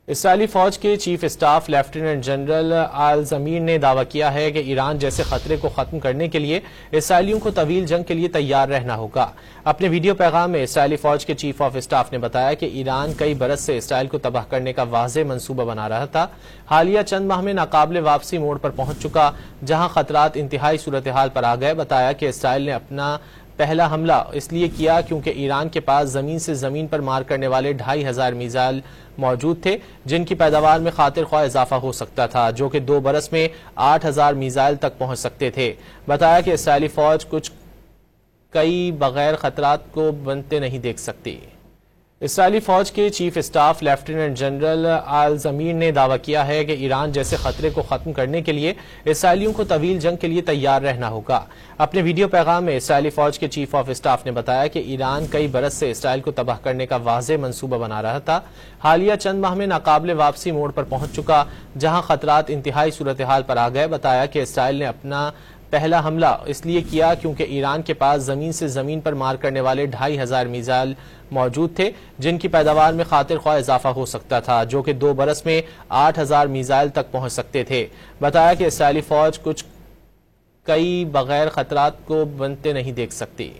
اسرائیلی فوج کے chief staff lieutenant general آل زمیر نے دعویٰ کیا ہے کہ ایران جیسے خطرے کو ختم کرنے کے لیے اسرائیلیوں کو طویل جنگ کے لیے تیار رہنا ہوگا۔ اپنے ویڈیو پیغام میں اسرائیلی فوج کے چیف آف اسٹاف نے بتایا کہ ایران کئی برس سے اسرائیل کو تباہ کرنے کا واضح منصوبہ بنا رہا تھا۔ حالیہ چند ماہ میں ناقابل واپسی موڑ پر پہنچ چکا، جہاں خطرات انتہائی صورتحال پر آ گئے۔ بتایا کہ اسرائیل نے اپنا پہلا حملہ اس لیے کیا کیونکہ ایران کے پاس زمین سے زمین پر مار کرنے والے 2500 میزائل موجود تھے، جن کی پیداوار میں خاطر خواہ اضافہ ہو سکتا تھا، جو کہ 2 برس میں 8000 میزائل تک پہنچ سکتے تھے۔ بتایا کہ اسرائیلی فوج کئی بغیر خطرات کو بنتے نہیں دیکھ سکتی۔ اسرائیلی فوج کے چیف اسٹاف لیفٹیننٹ جنرل آل زمیر نے دعویٰ کیا ہے کہ ایران جیسے خطرے کو ختم کرنے کے لیے اسرائیلیوں کو طویل جنگ کے لیے تیار رہنا ہوگا۔ اپنے ویڈیو پیغام میں اسرائیلی فوج کے چیف آف اسٹاف نے بتایا کہ ایران کئی برس سے اسرائیل کو تباہ کرنے کا واضح منصوبہ بنا رہا تھا۔ حالیہ چند ماہ میں ناقابل واپسی موڑ پر پہنچ چکا، جہاں خطرات انتہائی صورتحال پر آ گئے۔ بتایا کہ اسرائیل نے اپنا پہلا حملہ اس لیے کیا کیونکہ ایران کے پاس زمین سے زمین پر مار کرنے والے 2500 میزائل موجود تھے، جن کی پیداوار میں خاطر خواہ اضافہ ہو سکتا تھا، جو کہ 2 برس میں 8000 میزائل تک پہنچ سکتے تھے۔ بتایا کہ اسرائیلی فوج کئی بغیر خطرات کو بنتے نہیں دیکھ سکتی۔